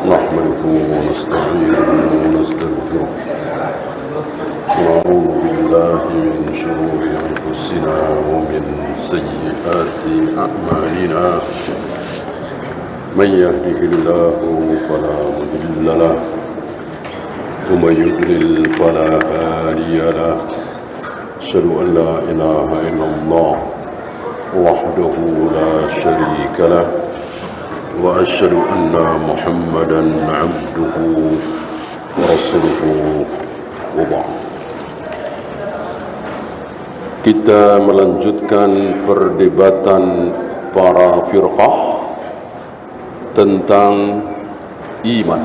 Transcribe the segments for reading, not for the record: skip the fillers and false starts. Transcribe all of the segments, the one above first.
نحمده ونستعينه ونستغفره ونعوذ بالله من شرور أنفسنا ومن سيئات أعمالنا من يهده الله فلا مضل له ومن يضلل فلا هادي له أشهد أن لا إله إلا الله وحده لا شريك له وأشهد أن محمدا عبده ورسوله وبعد. Kita melanjutkan perdebatan para firqah tentang iman.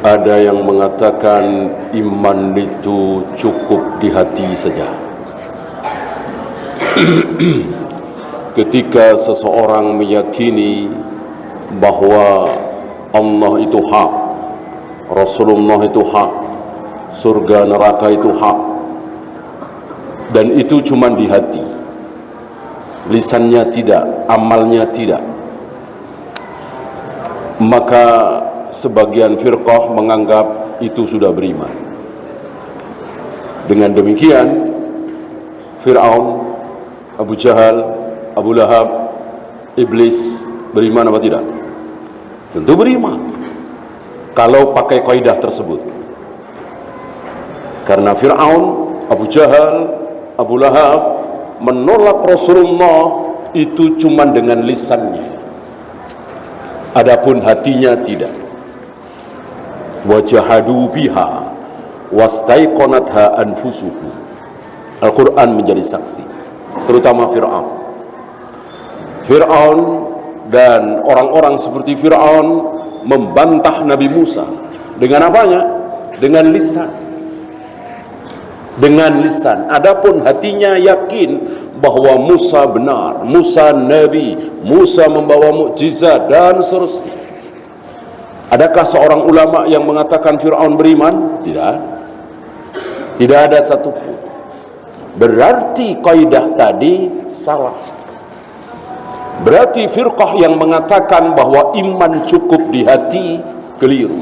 Ada yang mengatakan iman itu cukup di hati saja. Ketika seseorang meyakini bahwa Allah itu hak, Rasulullah itu hak, surga neraka itu hak, dan itu cuma di hati, lisannya tidak, amalnya tidak, maka sebagian firqah menganggap itu sudah beriman. Dengan demikian, Fir'aun, Abu Jahal, Abu Lahab, Iblis beriman apa tidak? Tentu beriman kalau pakai kaidah tersebut. Karena Fir'aun, Abu Jahal, Abu Lahab menolak Rasulullah itu cuma dengan lisannya, adapun hatinya tidak. Wajahadu biha wastaiqanatha anfusuhum. Al-Quran menjadi saksi, terutama Fir'aun. Fir'aun dan orang-orang seperti Fir'aun membantah Nabi Musa dengan apanya? Dengan lisan. Dengan lisan. Adapun hatinya yakin bahwa Musa benar, Musa Nabi, Musa membawa mukjizat dan seterusnya. Adakah seorang ulama yang mengatakan Fir'aun beriman? Tidak. Tidak ada satupun. Berarti kaidah tadi salah. Berarti firqah yang mengatakan bahwa iman cukup di hati keliru.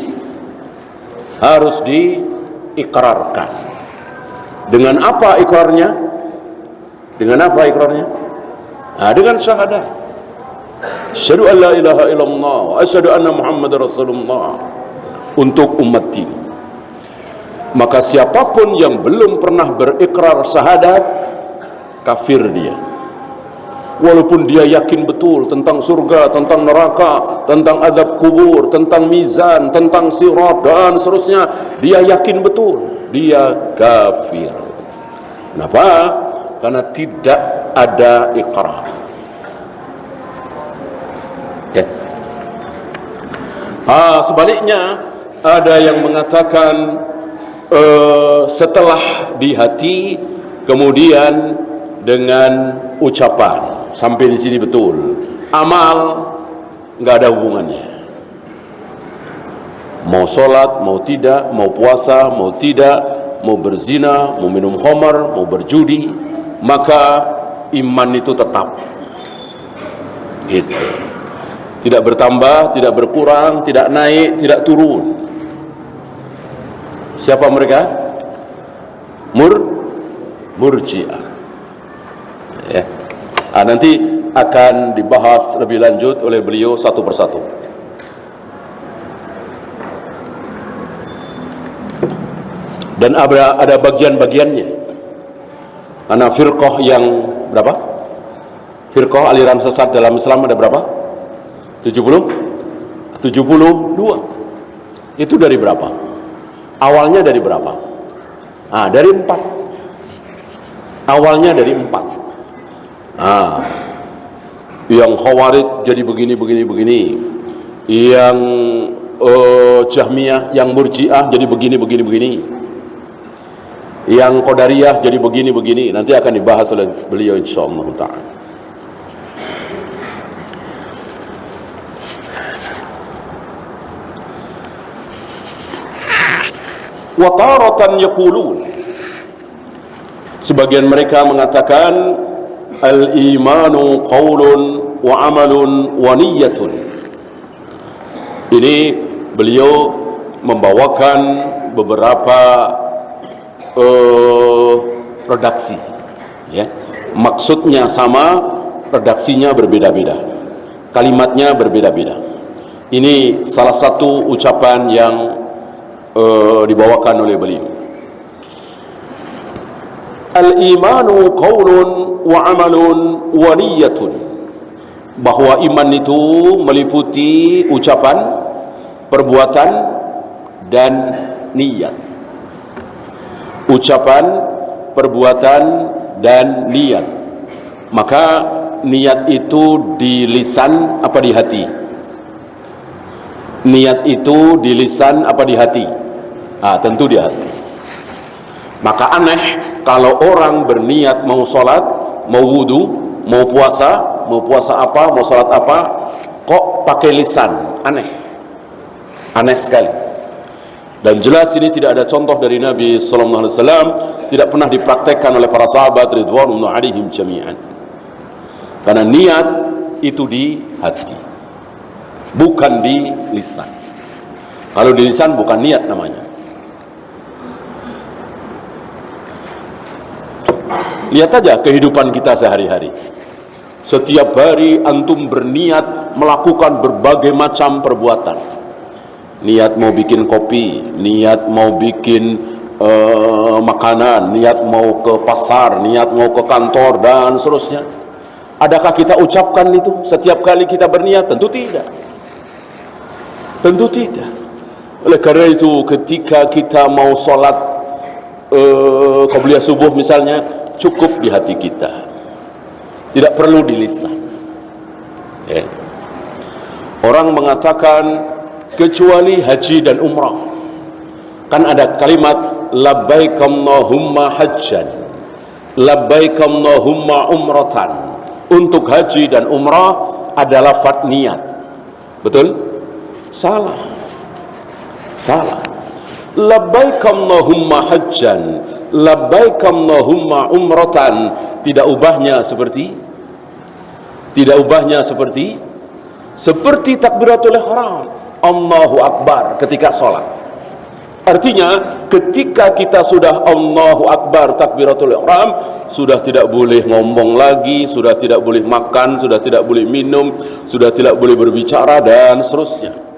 Harus diikrarkan. Dengan apa ikrarnya? Dengan apa ikrarnya? Nah, dengan syahadat. Asyhadu an la ilaha illallah wa asyhadu anna Muhammadar Rasulullah untuk umat ini. Maka siapapun yang belum pernah berikrar syahadat, kafir dia. Walaupun dia yakin betul tentang surga, tentang neraka, tentang azab kubur, tentang mizan, tentang sirat dan seterusnya, dia yakin betul, dia kafir. Kenapa? Karena tidak ada iqrar. Ya. Sebaliknya ada yang mengatakan setelah di hati, kemudian dengan ucapan. Sampai di sini betul. Amal nggak ada hubungannya. Mau sholat, mau tidak, mau puasa, mau tidak, mau berzina, mau minum khamar, mau berjudi, maka iman itu tetap. Gitu. Tidak bertambah, tidak berkurang, tidak naik, tidak turun. Siapa mereka? Murji'ah. Ya. Nanti akan dibahas lebih lanjut oleh beliau satu persatu. Dan ada bagian-bagiannya. Karena firqah yang berapa? Firqah aliran sesat dalam Islam ada berapa? 72. Itu dari berapa? Awalnya dari berapa? Dari 4. Awalnya dari 4. Yang Khawarij jadi begini. Yang Jahmiyah, yang Murji'ah jadi begini. Yang Qadariyah jadi begini. Nanti akan dibahas oleh beliau insyaallah ta'ala. Wa taratan yaqulun, sebagian mereka mengatakan al-imanu qaulun wa amalun wa niyyatun. Ini beliau membawakan beberapa redaksi, ya. Maksudnya sama, redaksinya berbeda-beda, kalimatnya berbeda-beda. Ini salah satu ucapan yang dibawakan oleh beliau. Al-imanu qaulun wa amalun wa niyatun. Bahwa iman itu meliputi ucapan, perbuatan, dan niat. Ucapan, perbuatan, dan niat. Maka niat itu di lisan apa di hati? Niat itu di lisan apa di hati? Tentu di hati. Maka aneh kalau orang berniat mau sholat, mau wudu, mau puasa apa, mau sholat apa, kok pakai lisan. Aneh sekali. Dan jelas ini tidak ada contoh dari Nabi sallallahu alaihi wasallam, tidak pernah dipraktekkan oleh para sahabat ridwanullah alaihim jami'an. Karena niat itu di hati, bukan di lisan. Kalau di lisan bukan niat namanya. Lihat aja kehidupan kita sehari-hari. Setiap hari antum berniat melakukan berbagai macam perbuatan. Niat mau bikin kopi, niat mau bikin makanan, niat mau ke pasar, niat mau ke kantor, dan seterusnya. Adakah kita ucapkan itu setiap kali kita berniat? Tentu tidak. Tentu tidak. Oleh karena itu ketika kita mau sholat qabliyah subuh misalnya, cukup di hati kita, tidak perlu di lisan, ya. Orang mengatakan kecuali haji dan umrah, kan ada kalimat labbaik Allahumma hajjan, labbaik Allahumma umratan. Untuk haji dan umrah ada lafaz niat. Betul? Salah. Labbaik Allahumma hajjan, labbaik Allahumma umratan. Tidak ubahnya seperti takbiratul ihram, Allahu Akbar ketika sholat. Artinya ketika kita sudah Allahu Akbar takbiratul ihram, sudah tidak boleh ngomong lagi, sudah tidak boleh makan, sudah tidak boleh minum, sudah tidak boleh berbicara, dan seterusnya.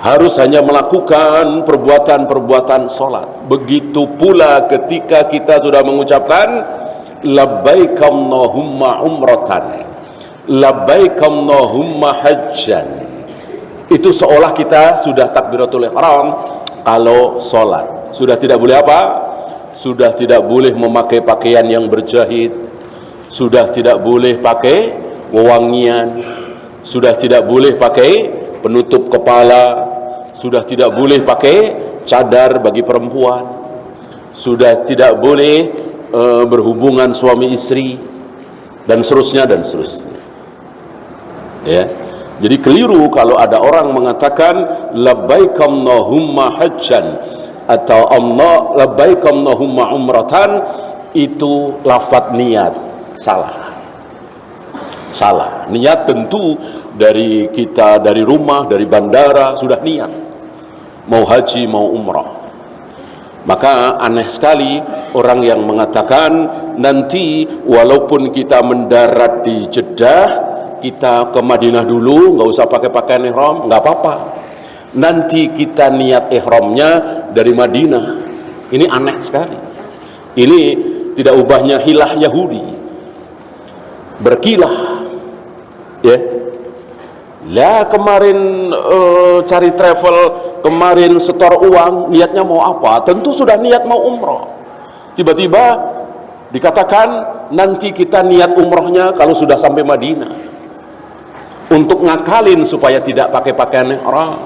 Harus hanya melakukan perbuatan-perbuatan sholat. Begitu pula ketika kita sudah mengucapkan labbaik Allahumma umratan, labbaik Allahumma hajjan. Itu seolah kita sudah takbiratul ihram kalau sholat. Sudah tidak boleh apa? Sudah tidak boleh memakai pakaian yang berjahit, sudah tidak boleh pakai wewangian, sudah tidak boleh pakai penutup kepala, sudah tidak boleh pakai cadar bagi perempuan, sudah tidak boleh berhubungan suami istri, dan seterusnya. Ya. Jadi keliru kalau ada orang mengatakan labbaik Allahumma hajjan atau labbaik Allahumma umratan, itu lafaz niat. Salah. Niat tentu dari kita, dari rumah, dari bandara sudah niat mau haji, mau umrah. Maka aneh sekali orang yang mengatakan nanti walaupun kita mendarat di Jeddah, kita ke Madinah dulu, nggak usah pakai pakaian ihram, nggak apa-apa. Nanti kita niat ihramnya dari Madinah. Ini aneh sekali. Ini tidak ubahnya hilah Yahudi, berkilah, ya. Lah kemarin cari travel, kemarin setor uang, niatnya mau apa? Tentu sudah niat mau umroh. Tiba-tiba dikatakan nanti kita niat umrohnya kalau sudah sampai Madinah, untuk ngakalin supaya tidak pakai pakaian ihram.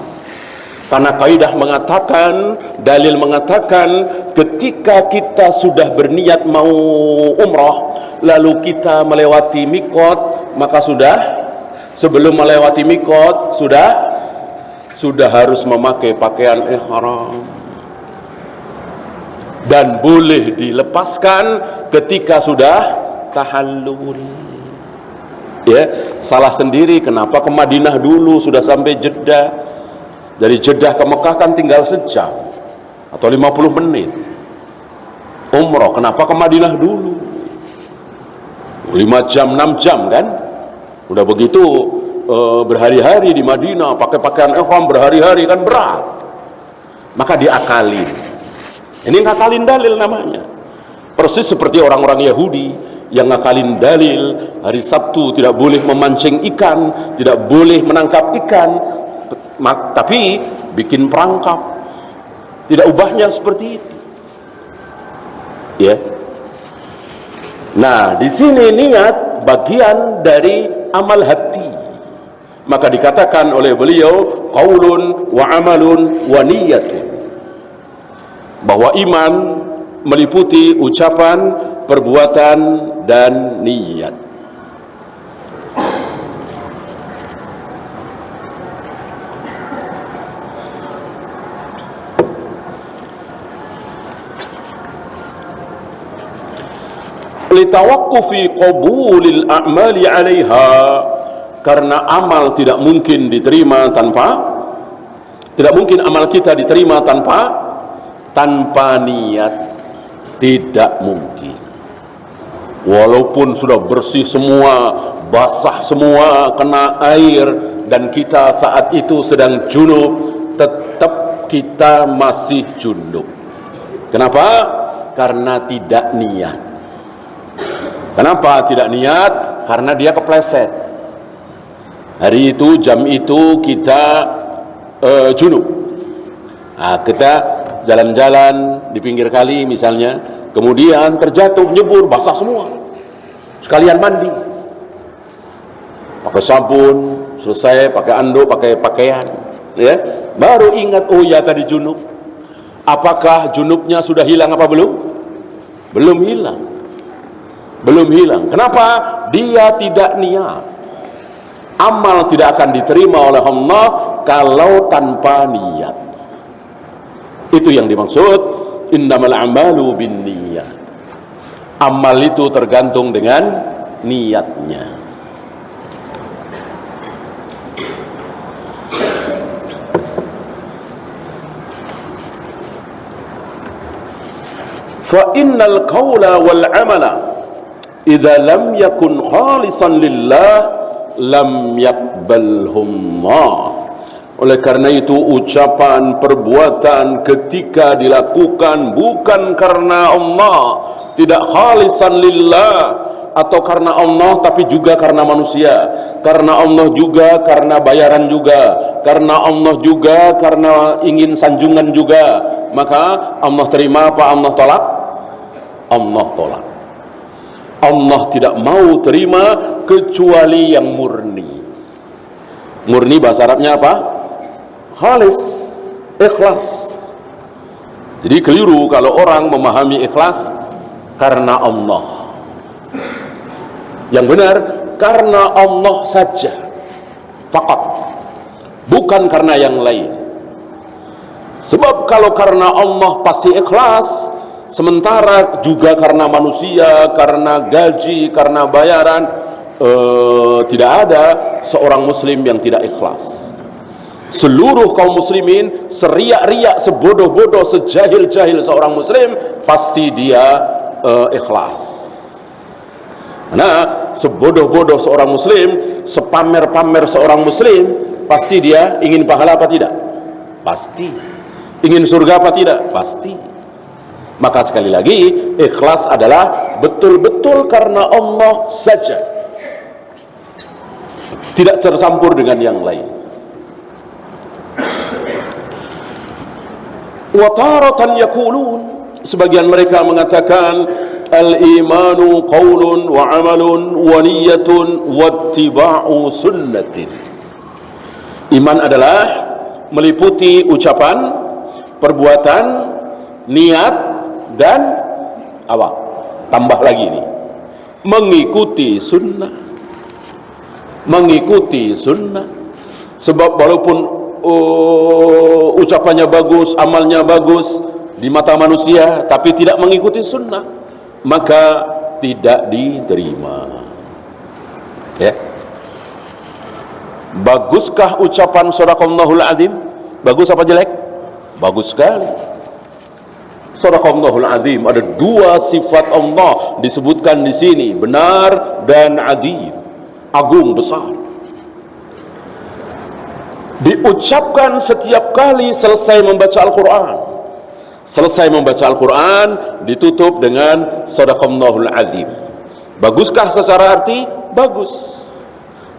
Karena kaidah mengatakan, dalil mengatakan ketika kita sudah berniat mau umroh lalu kita melewati mikot, maka sebelum melewati mikot sudah harus memakai pakaian ihram, dan boleh dilepaskan ketika sudah tahallul. Ya, salah sendiri kenapa ke Madinah dulu, sudah sampai Jeddah Dari Jeddah ke Mekah kan tinggal sejam atau 50 menit. Umroh, kenapa ke Madinah dulu? 5 jam, 6 jam kan? Udah begitu berhari-hari di Madinah, pakai pakaian ihram berhari-hari kan berat. Maka diakalin. Ini ngakalin dalil namanya. Persis seperti orang-orang Yahudi yang ngakalin dalil hari Sabtu tidak boleh memancing ikan, tidak boleh menangkap ikan, tapi bikin perangkap. Tidak ubahnya seperti itu. Ya. Nah, di sini niat bagian dari amal hati. Maka dikatakan oleh beliau qaulun wa amalun wa niyatun. Bahwa iman meliputi ucapan, perbuatan, dan niat. Litawaqqufi qabulil a'mali 'alaiha, karena amal tidak mungkin diterima tidak mungkin amal kita diterima tanpa niat. Tidak mungkin. Walaupun sudah bersih semua, basah semua, kena air, dan kita saat itu sedang junub, tetap kita masih junub. Kenapa? Karena tidak niat. Kenapa tidak niat? Karena dia kepleset. Hari itu, jam itu kita junub. Nah, kita jalan-jalan di pinggir kali misalnya, kemudian terjatuh, nyebur, basah semua, sekalian mandi, pakai sabun, selesai pakai anduk, pakai pakaian, ya, baru ingat, oh ya tadi junub. Apakah junubnya sudah hilang apa belum? Belum hilang. Belum hilang. Kenapa? Dia tidak niat. Amal tidak akan diterima oleh Allah kalau tanpa niat. Itu yang dimaksud innamal a'malu binniyat. Amal itu tergantung dengan niatnya. Fa innal qawla wal amala idza lam yakun khalisan lillah lam yaqbalhum Allah. Oleh karena itu ucapan, perbuatan ketika dilakukan bukan karena Allah, tidak khalisan lillah, atau karena Allah tapi juga karena manusia, karena Allah juga karena bayaran juga, karena Allah juga karena ingin sanjungan juga, maka Allah terima apa Allah tolak? Allah tolak. Allah tidak mau terima kecuali yang murni. Murni bahasa Arabnya apa? Khalis, ikhlas. Jadi keliru kalau orang memahami ikhlas karena Allah. Yang benar karena Allah saja, fakat, bukan karena yang lain. Sebab kalau karena Allah pasti ikhlas, sementara juga karena manusia, karena gaji, karena bayaran, tidak ada seorang muslim yang tidak ikhlas. Seluruh kaum muslimin, seriak-riak, sebodoh-bodoh, sejahil-jahil seorang muslim, pasti dia ikhlas. Nah, sebodoh-bodoh seorang muslim, sepamer-pamer seorang muslim, pasti dia ingin pahala apa tidak? Pasti. Ingin surga apa tidak? Pasti. Maka sekali lagi, ikhlas adalah betul-betul karena Allah saja, tidak tercampur dengan yang lain. Wa taratan yaqulun, sebagian mereka mengatakan al-imanu qaulun wa amalun wa niyyatun wa ittiba'u sunnatin. Iman adalah meliputi ucapan, perbuatan, niat, dan apa? Tambah lagi nih, mengikuti sunnah. Mengikuti sunnah. Sebab walaupun ucapannya bagus, amalnya bagus di mata manusia, tapi tidak mengikuti sunnah, maka tidak diterima. Ya. Baguskah ucapan sadaqallahul azim? Bagus apa jelek? Bagus sekali. Shadaqallahul azim. Ada dua sifat Allah disebutkan di sini, benar dan azim, agung, besar. Diucapkan setiap kali selesai membaca Al-Quran. Selesai membaca Al-Quran ditutup dengan Shadaqallahul azim. Baguskah secara arti? Bagus,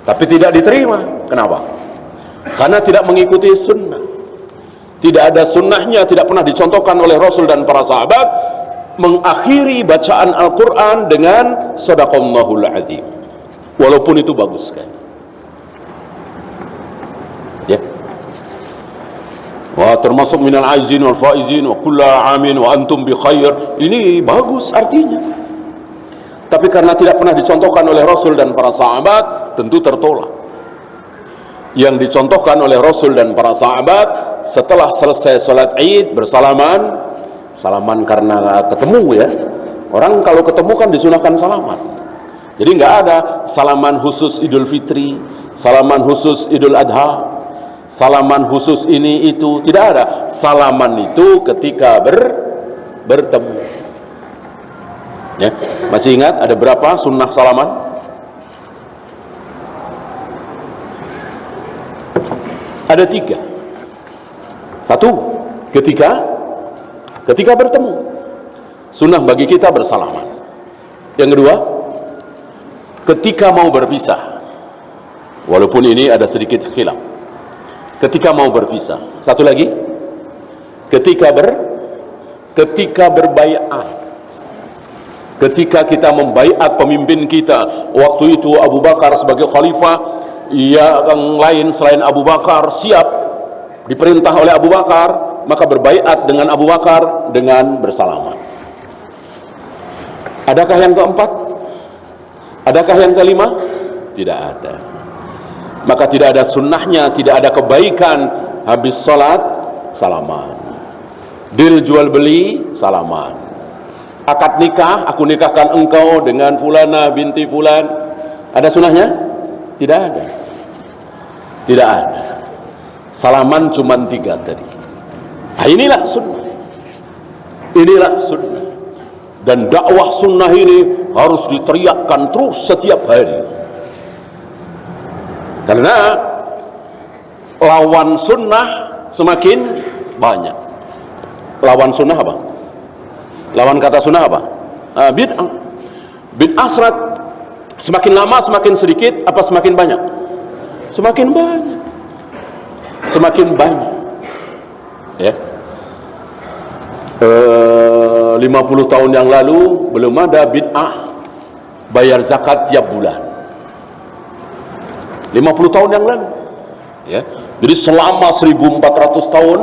tapi tidak diterima. Kenapa? Karena tidak mengikuti sunnah. Tidak ada sunnahnya, tidak pernah dicontohkan oleh Rasul dan para sahabat mengakhiri bacaan Al-Quran dengan Shadaqallahul azim, walaupun itu bagus sekali. Ya, wah, termasuk minal aizin wal faizin wa kulla amin wa antum bi khair, ini bagus artinya. Tapi karena tidak pernah dicontohkan oleh Rasul dan para sahabat, tentu tertolak. Yang dicontohkan oleh Rasul dan para sahabat, setelah selesai sholat Id bersalaman, salaman karena ketemu ya. Orang kalau ketemu kan disunahkan salaman. Jadi nggak ada salaman khusus Idul Fitri, salaman khusus Idul Adha, salaman khusus ini itu, tidak ada. Salaman itu ketika bertemu. Ya, masih ingat ada berapa sunnah salaman? Ada 3. 1, ketika bertemu, sunnah bagi kita bersalaman. Yang kedua, ketika mau berpisah, walaupun ini ada sedikit khilaf, ketika mau berpisah. Satu lagi, ketika berbaiat, ketika kita membaiat pemimpin kita. Waktu itu Abu Bakar sebagai khalifah, yang lain selain Abu Bakar siap diperintah oleh Abu Bakar, maka berbaiat dengan Abu Bakar dengan bersalaman. Adakah yang keempat? Adakah yang kelima? Tidak ada. Maka tidak ada sunnahnya, tidak ada kebaikan habis sholat salaman. Deal jual beli salaman. Akad nikah, aku nikahkan engkau dengan fulana binti fulan, ada sunnahnya? Tidak ada. Tidak ada. Salaman cuma 3 tadi. Nah, inilah sunnah. Inilah sunnah. Dan dakwah sunnah ini harus diteriakkan terus setiap hari. Karena lawan sunnah semakin banyak. Lawan sunnah apa? Lawan kata sunnah apa? Bid'ah. Bid'ah semakin lama semakin sedikit apa semakin banyak? Semakin banyak. Semakin banyak. Ya. 50 tahun yang lalu belum ada bid'ah bayar zakat tiap bulan. 50 tahun yang lalu. Ya. Jadi selama 1400 tahun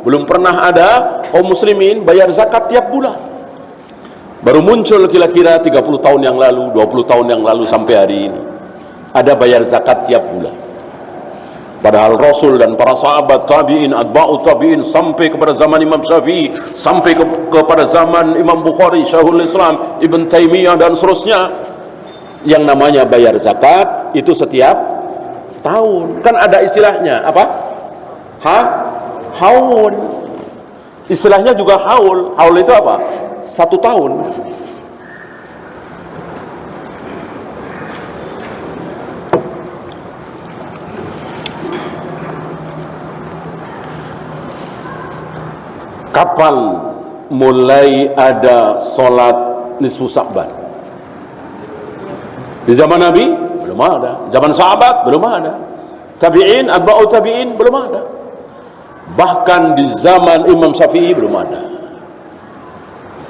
belum pernah ada kaum muslimin bayar zakat tiap bulan. Baru muncul kira-kira 30 tahun yang lalu, 20 tahun yang lalu sampai hari ini ada bayar zakat tiap bulan. Padahal Rasul dan para sahabat, tabi'in, atba'u tabi'in, sampai kepada zaman Imam Syafi'i, sampai kepada zaman Imam Bukhari, Syekhul Islam, Ibn Taimiyah dan seterusnya, yang namanya bayar zakat itu setiap tahun. Kan ada istilahnya apa? Haul. Istilahnya juga haul. Haul itu apa? 1 tahun. Kapan mulai ada sholat nisfu Sa'ban? Di zaman Nabi belum ada, zaman sahabat belum ada, tabi'in, atba'u tabi'in belum ada, bahkan di zaman Imam Syafi'i belum ada,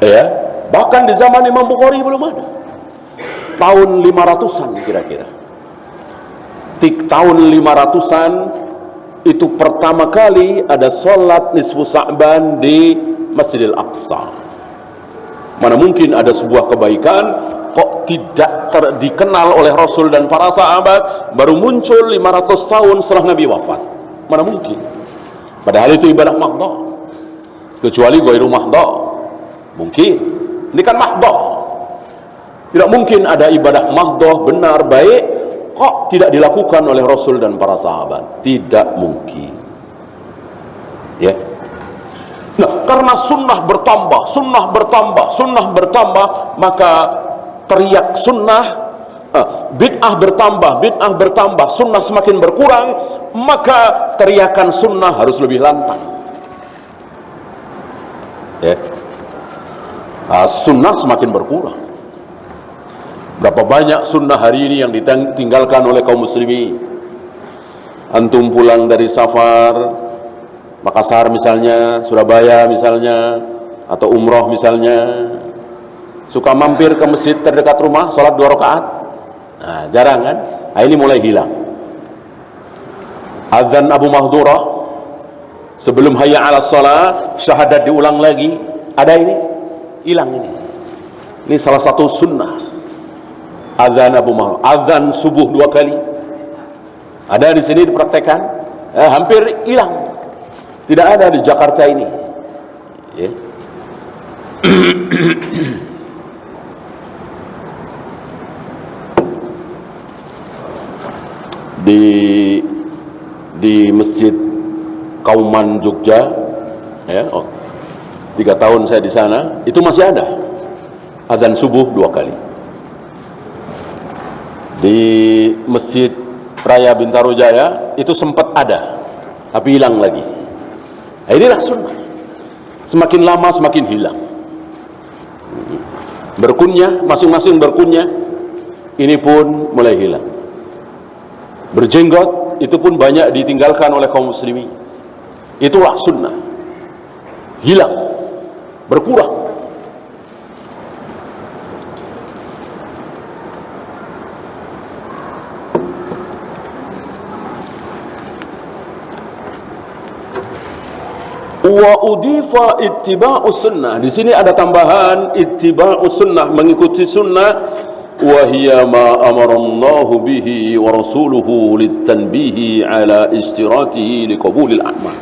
ya, bahkan di zaman Imam Bukhari belum ada. Tahun 500-an kira-kira, tahun 500-an itu pertama kali ada sholat nisfu Sa'ban di Masjidil Aqsa. Mana mungkin ada sebuah kebaikan kok tidak dikenal oleh Rasul dan para sahabat, baru muncul 500 tahun setelah Nabi wafat. Mana mungkin? Padahal itu ibadah mahdoh, kecuali ghairu mahdoh. Mungkin ini kan mahdoh, tidak mungkin ada ibadah mahdoh benar baik kok tidak dilakukan oleh Rasul dan para sahabat. Tidak mungkin. Nah, karena sunnah bertambah, maka teriak sunnah, bid'ah bertambah, sunnah semakin berkurang, maka teriakan sunnah harus lebih lantang. Ya. Sunnah semakin berkurang. Berapa banyak sunnah hari ini yang ditinggalkan oleh kaum muslimin. Antum pulang dari safar, Makassar misalnya, Surabaya misalnya, atau umroh misalnya, suka mampir ke masjid terdekat rumah, sholat 2 rakaat. Nah, jarang kan? Nah, ini mulai hilang. Azan Abu Mahdurah, sebelum hayya ala shalah, syahadat diulang lagi. Ada ini? Hilang ini. Ini salah satu sunnah. Azan Abu Mahdurah, azan subuh 2 kali. Ada di sini dipraktekkan, hampir hilang. Tidak ada di Jakarta ini. Ya. di Masjid Kauman Jogja, ya, 3 tahun saya di sana, itu masih ada adzan subuh 2 kali. Di Masjid Raya Bintaro Jaya itu sempat ada, tapi hilang lagi. Nah, inilah sunnah. Semakin lama semakin hilang. Berkunyah, masing-masing berkunyah, ini pun mulai hilang. Berjenggot, itu pun banyak ditinggalkan oleh kaum muslimin. Itulah sunnah. Hilang, berkurang. Wa udifa ittiba'us sunnah. Di sini ada tambahan ittiba'us sunnah, mengikuti sunnah. Wa hiya ma amarallahu bihi wa rasuluhu litanbihi ala istiratihi liqabulil a'mal.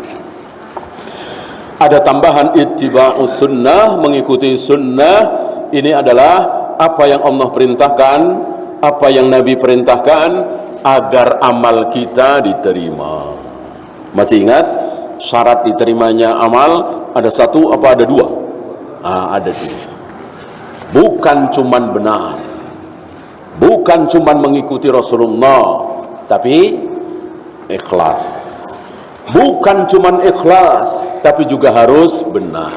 Ada tambahan ittiba'us sunnah, mengikuti sunnah. Ini adalah apa yang Allah perintahkan, apa yang Nabi perintahkan, agar amal kita diterima. Masih ingat? Syarat diterimanya amal ada 1 apa ada 2? Ada 2. Bukan cuman benar, bukan cuman mengikuti Rasulullah, tapi ikhlas. Bukan cuman ikhlas, tapi juga harus benar.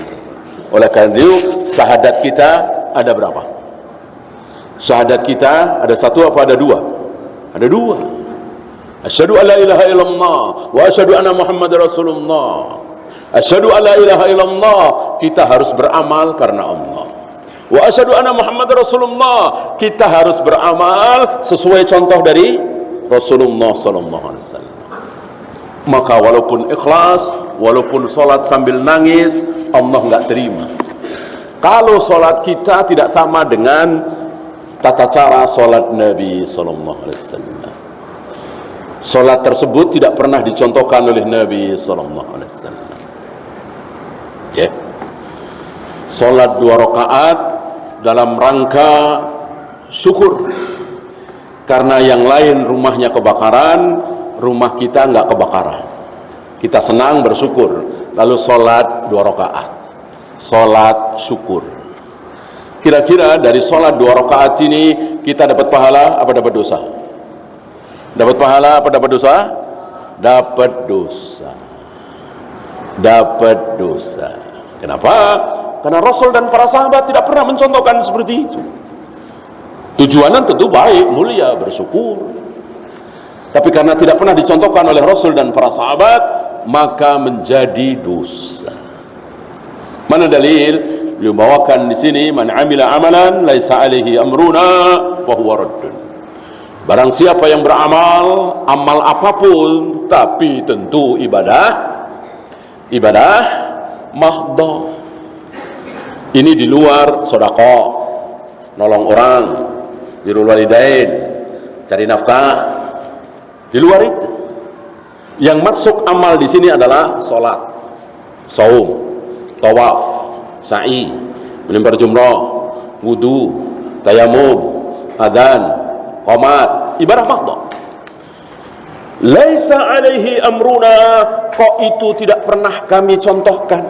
Oleh karena itu, syahadat kita ada berapa? Syahadat kita ada 1 apa ada 2? Ada 2. Asyhadu an la ilaha illallah wa asyhadu anna Muhammadar Rasulullah. Asyhadu an la ilaha illallah, kita harus beramal karena Allah. Wa asyhadu anna Muhammadar Rasulullah, kita harus beramal sesuai contoh dari Rasulullah sallallahu alaihi wasallam. Maka walaupun ikhlas, walaupun salat sambil nangis, Allah enggak terima. Kalau salat kita tidak sama dengan tata cara salat Nabi sallallahu alaihi wasallam. Salat tersebut tidak pernah dicontohkan oleh Nabi sallallahu alaihi wasallam. Ya. Salat 2 rakaat dalam rangka syukur. Karena yang lain rumahnya kebakaran, rumah kita enggak kebakaran. Kita senang bersyukur. Lalu salat 2 rakaat. Salat syukur. Kira-kira dari salat 2 rakaat ini kita dapat pahala apa dapat dosa? Dapat pahala apa dapat dosa? Dapat dosa. Dapat dosa. Kenapa? Karena Rasul dan para sahabat tidak pernah mencontohkan seperti itu. Tujuannya tentu baik, mulia, bersyukur. Tapi karena tidak pernah dicontohkan oleh Rasul dan para sahabat, maka menjadi dosa. Mana dalil? Beliau bawakan di sini, man amila amalan laisa alaihi amruna fahuwa raddun. Barang siapa yang beramal, amal apapun, tapi tentu ibadah mahdhah. Ini di luar sedekah, nolong orang, birrul walidain, cari nafkah. Di luar itu. Yang masuk amal di sini adalah salat, saum, tawaf, sa'i, melempar jumrah, wudu, tayamum, adzan, qomat, ibadah mahdhah. Laisa alaihi amruna, kok itu tidak pernah kami contohkan.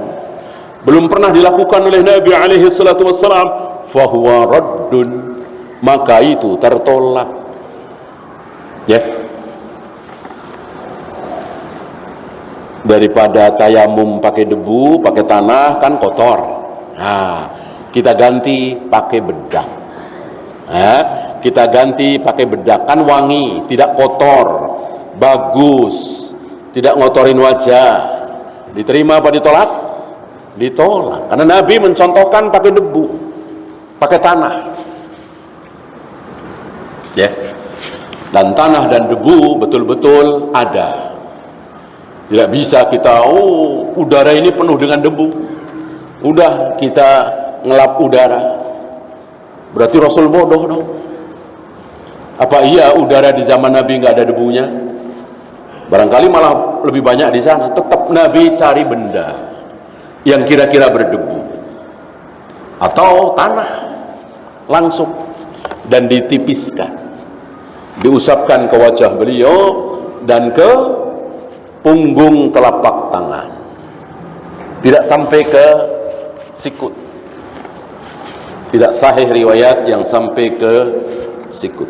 belum pernah dilakukan oleh Nabi alaihi salatu wassalam, fahuwa raddun, maka itu tertolak. Ya. Daripada tayamum pakai debu, pakai tanah kan kotor. Nah, kita ganti pakai bedak. Nah, kita ganti pakai bedak kan wangi, tidak kotor, bagus, tidak ngotorin wajah. Diterima apa ditolak? Ditolak. Karena Nabi mencontohkan pakai debu, pakai tanah. Ya. Dan tanah dan debu betul-betul ada. Tidak bisa kita, udara ini penuh dengan debu, udah kita ngelap udara. Berarti Rasul bodoh dong. Apa iya udara di zaman Nabi nggak ada debunya? Barangkali malah lebih banyak di sana. Tetap Nabi cari benda yang kira-kira berdebu atau tanah langsung dan ditipiskan, diusapkan ke wajah beliau dan ke punggung telapak tangan, tidak sampai ke sikut. Tidak sahih riwayat yang sampai ke sikut.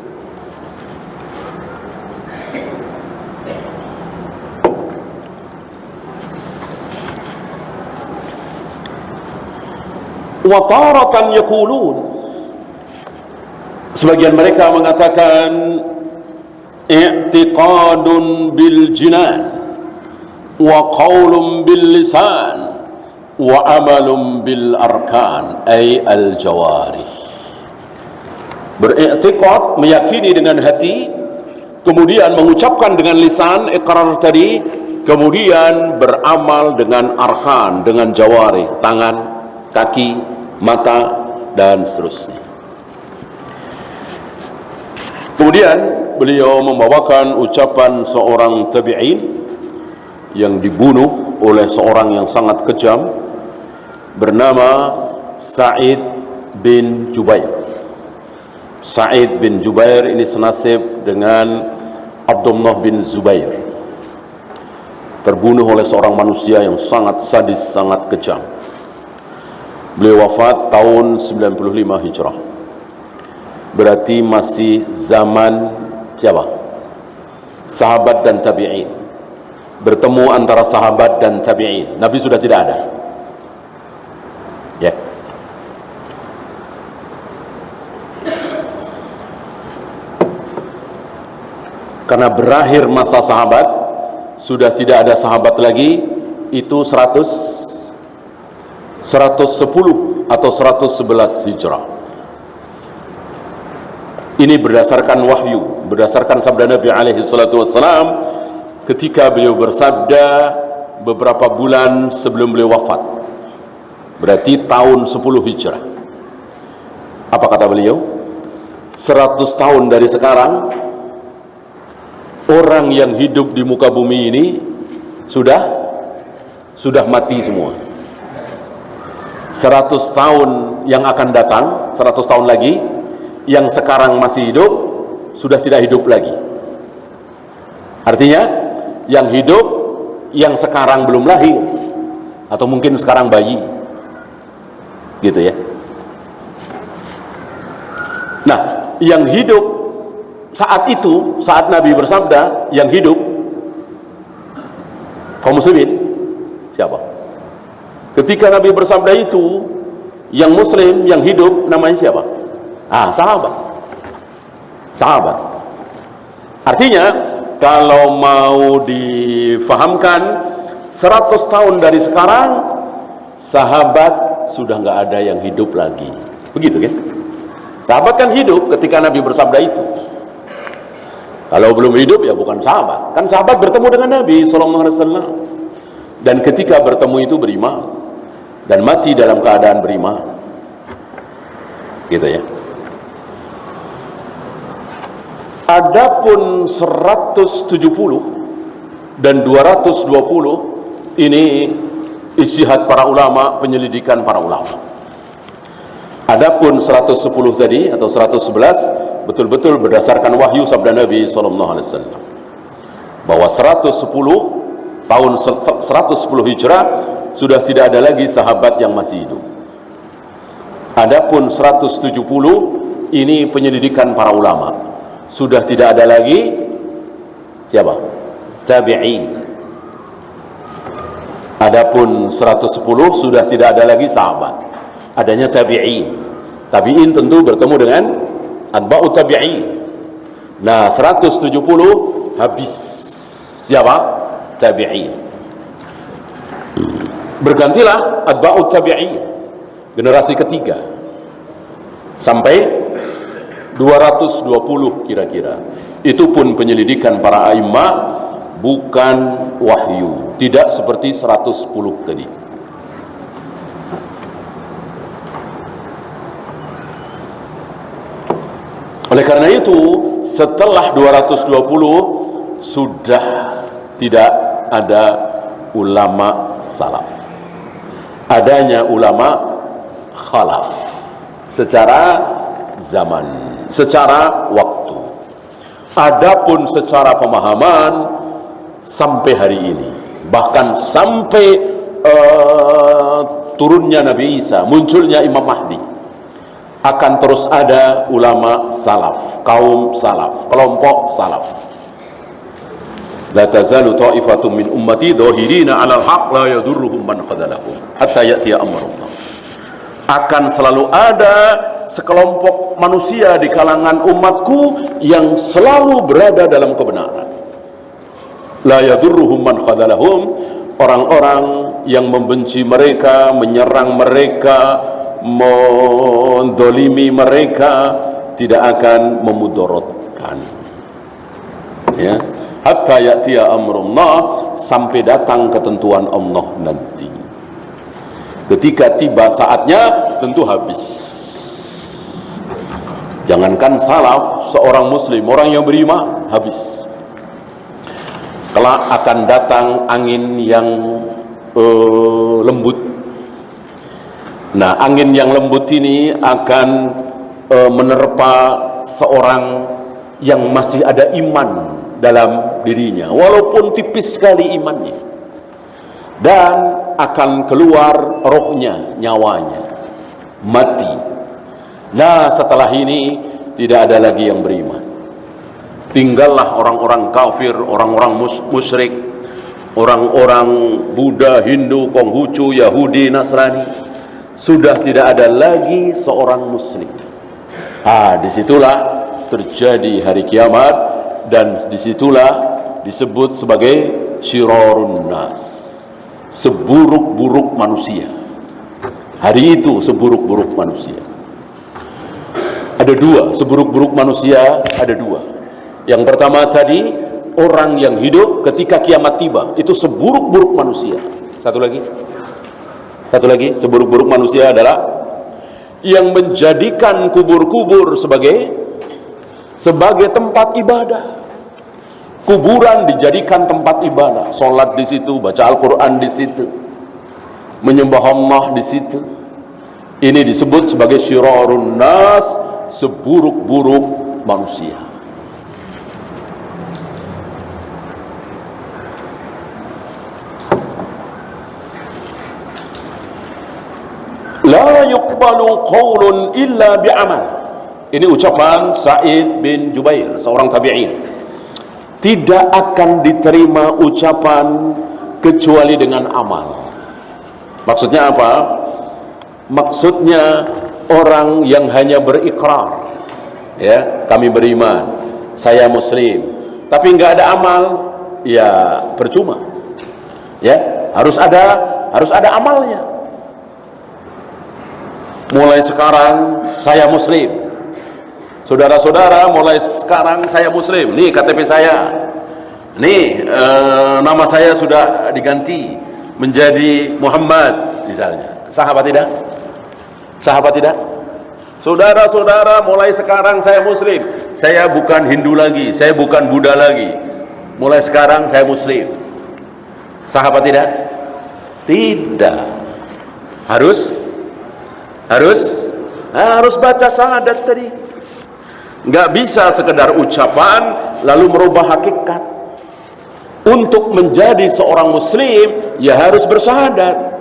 Wa taratan yaqulun, sebagian mereka mengatakan i'tiqadun bil jinan wa qaulun bil lisan wa amalun bil arkan, ay al jawari. Beriktikad, meyakini dengan hati, kemudian mengucapkan dengan lisan, iqrar tadi, kemudian beramal dengan arkan, dengan jawari, tangan, kaki, mata, dan seterusnya. Kemudian beliau membawakan ucapan seorang tabi'in yang dibunuh oleh seorang yang sangat kejam bernama Sa'id bin Jubair. Sa'id bin Jubair ini senasib dengan Abdullah bin Zubair, terbunuh oleh seorang manusia yang sangat sadis, sangat kejam. Beliau wafat tahun 95 Hijrah. Berarti masih zaman siapa? Sahabat dan tabi'in. Bertemu antara sahabat dan tabi'in. Nabi sudah tidak ada. Ya. Karena berakhir masa sahabat, sudah tidak ada sahabat lagi, itu 110 atau 111 Hijrah. Ini berdasarkan wahyu, berdasarkan sabda Nabi alaihi salatu wassalam ketika beliau bersabda beberapa bulan sebelum beliau wafat. Berarti tahun 10 Hijrah. Apa kata beliau? 100 tahun dari sekarang, orang yang hidup di muka bumi ini sudah mati semua. 100 tahun yang akan datang, 100 tahun lagi, yang sekarang masih hidup sudah tidak hidup lagi. Artinya yang hidup, yang sekarang belum lahir, atau mungkin sekarang bayi, gitu ya. Nah, yang hidup saat itu, saat Nabi bersabda, yang hidup kaum muslimin siapa? Ketika Nabi bersabda itu, yang muslim, yang hidup namanya siapa? Sahabat. Sahabat. Artinya kalau mau difahamkan, 100 tahun dari sekarang sahabat sudah nggak ada yang hidup lagi. Begitu kan? Sahabat kan hidup ketika Nabi bersabda itu. Kalau belum hidup ya bukan sahabat. Kan sahabat bertemu dengan Nabi SAW, dan ketika bertemu itu beriman dan mati dalam keadaan beriman. Gitu ya. Adapun 170 dan 220 ini ijtihad para ulama, penyelidikan para ulama. Adapun 110 tadi atau 111 betul-betul berdasarkan wahyu sabda Nabi SAW, bahwa 110 tahun 110 Hijrah sudah tidak ada lagi sahabat yang masih hidup. Adapun 170 ini penyelidikan para ulama. Sudah tidak ada lagi siapa? Tabi'in. Adapun 110 sudah tidak ada lagi sahabat. Adanya tabi'in. Tabi'in tentu bertemu dengan atba'ut tabi'in. Nah, 170 habis siapa? Tabi'in. Bergantilah atba'ut tabi'in, generasi ketiga, sampai 220 kira-kira. Itu pun penyelidikan para a'immah, bukan wahyu, tidak seperti 110 tadi. Oleh karena itu, setelah 220 sudah tidak ada ulama salaf. Adanya ulama khalaf secara zaman, secara waktu. Adapun secara pemahaman sampai hari ini, bahkan sampai turunnya Nabi Isa, munculnya Imam Mahdi, akan terus ada ulama salaf, kaum salaf, kelompok salaf. La tazalu ta'ifatun min ummati dhahirina 'alal haqq la yadurruhum man khadalahum hatta ya'tiya amrullah. Akan selalu ada sekelompok manusia di kalangan umatku yang selalu berada dalam kebenaran. La yadurruhum man khadalahum, orang-orang yang membenci mereka, menyerang mereka, mendolimi mereka tidak akan memudorotkan, ya, hatta ya'tiya amrullah, sampai datang ketentuan Allah nanti. Ketika tiba saatnya tentu habis. Jangankan salaf, seorang muslim, orang yang beriman, habis. Kelak akan datang angin yang lembut. Nah, angin yang lembut ini akan menerpa seorang yang masih ada iman dalam dirinya, walaupun tipis sekali imannya, dan akan keluar rohnya, nyawanya, mati. Nah, setelah ini tidak ada lagi yang beriman. Tinggallah orang-orang kafir, orang-orang musyrik, orang-orang Buddha, Hindu, Konghucu, Yahudi, Nasrani. Sudah tidak ada lagi seorang muslim. Disitulah terjadi hari kiamat, dan disitulah disebut sebagai syirarun nas, seburuk-buruk manusia. Hari itu seburuk-buruk manusia. Ada dua, seburuk-buruk manusia ada dua. Yang pertama tadi, orang yang hidup ketika kiamat tiba, itu seburuk-buruk manusia. Satu lagi, seburuk-buruk manusia adalah yang menjadikan kubur-kubur sebagai tempat ibadah. Kuburan dijadikan tempat ibadah, sholat di situ, baca Al-Quran di situ, menyembah Allah di situ. Ini disebut sebagai syirarun nas, seburuk-buruk manusia. La yuqbalu qawlun illa bi'amal. Ini ucapan Sa'id bin Jubair, seorang tabi'in. Tidak akan diterima ucapan kecuali dengan amal. Maksudnya apa? Maksudnya orang yang hanya berikrar, ya, kami beriman, saya muslim, tapi nggak ada amal, ya percuma. Ya, harus ada amalnya. Mulai sekarang saya muslim. Saudara-saudara, mulai sekarang saya muslim. Nih KTP saya. Nih nama saya sudah diganti menjadi Muhammad misalnya. Sahabat tidak? Sahabat tidak? Saudara-saudara, mulai sekarang saya muslim. Saya bukan Hindu lagi, saya bukan Buddha lagi. Mulai sekarang saya muslim. Sahabat tidak? Tidak. Harus baca syahadat tadi. Nggak bisa sekedar ucapan lalu merubah hakikat. Untuk menjadi seorang muslim, ya harus bersyahadat.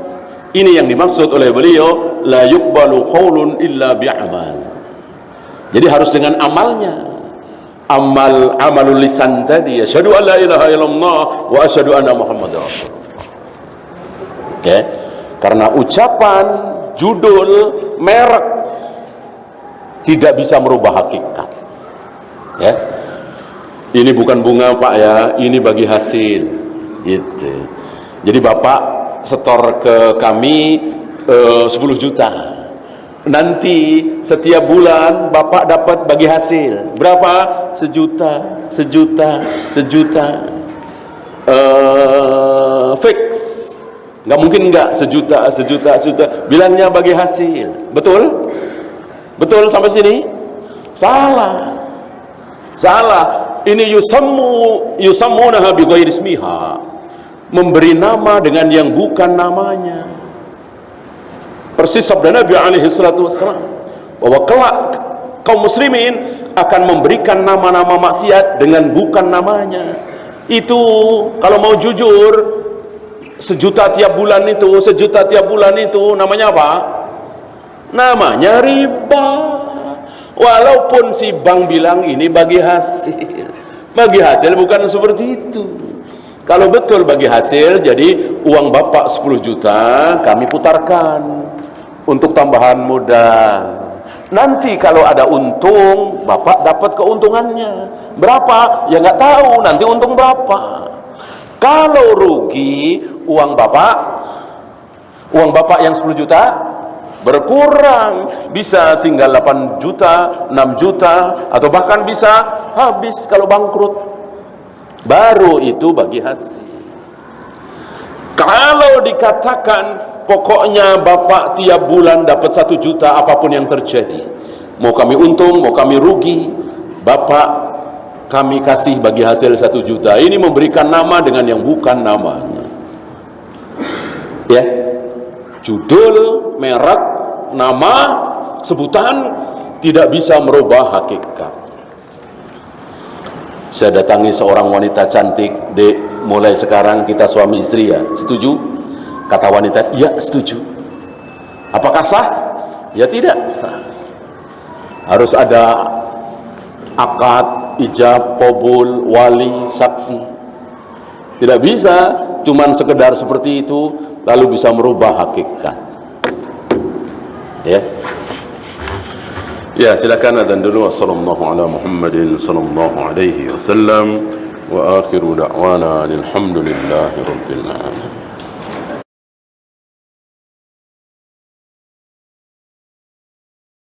Ini yang dimaksud oleh beliau, la yuqbalu qaulun illa bi'amal. Jadi harus dengan amalnya. Amalul lisan tadi, asyhadu an la ilaha illallah wa asyhadu anna muhammadar rasulullah. Oke. Karena ucapan, judul, merek tidak bisa merubah hakikat. Ya. Ini bukan bunga Pak ya, ini bagi hasil. Gitu. Jadi Bapak setor ke kami 10 juta. Nanti setiap bulan Bapak dapat bagi hasil. Berapa? Sejuta. Fix. Nggak mungkin nggak sejuta. Bilangnya bagi hasil. Betul? Betul sampai sini? Salah. Ini yusammunaha bi ghairi ismiha. Memberi nama dengan yang bukan namanya. Persis sabda Nabi alaihi salatu wassalam bahwa kelak kaum muslimin akan memberikan nama-nama maksiat dengan bukan namanya. Itu kalau mau jujur, sejuta tiap bulan itu namanya apa? Namanya riba. Walaupun si bank bilang ini bagi hasil bukan seperti itu. Kalau betul bagi hasil, jadi uang Bapak 10 juta kami putarkan untuk tambahan modal. Nanti kalau ada untung, Bapak dapat keuntungannya. Berapa? Ya nggak tahu, nanti untung berapa. Kalau rugi, uang Bapak yang 10 juta berkurang, bisa tinggal 8 juta, 6 juta, atau bahkan bisa habis kalau bangkrut. Baru itu bagi hasil. Kalau dikatakan pokoknya Bapak tiap bulan dapat 1 juta apapun yang terjadi, mau kami untung, mau kami rugi, Bapak kami kasih bagi hasil 1 juta. Ini memberikan nama dengan yang bukan namanya. Ya, judul, merek, nama, sebutan tidak bisa merubah hakikat. Saya datangi seorang wanita cantik, "Dek, mulai sekarang kita suami istri ya, setuju?" Kata wanita, "Ya, setuju." Apakah sah? Ya tidak sah. Harus ada akad, ijab, qabul, wali, saksi. Tidak bisa cuman sekedar seperti itu lalu bisa merubah hakikat. Ya, silakan adzan dulu. Wassallallahu ala Muhammadin sallallahu alaihi wasallam wa akhiru da'wana alhamdulillahi rabbil alamin.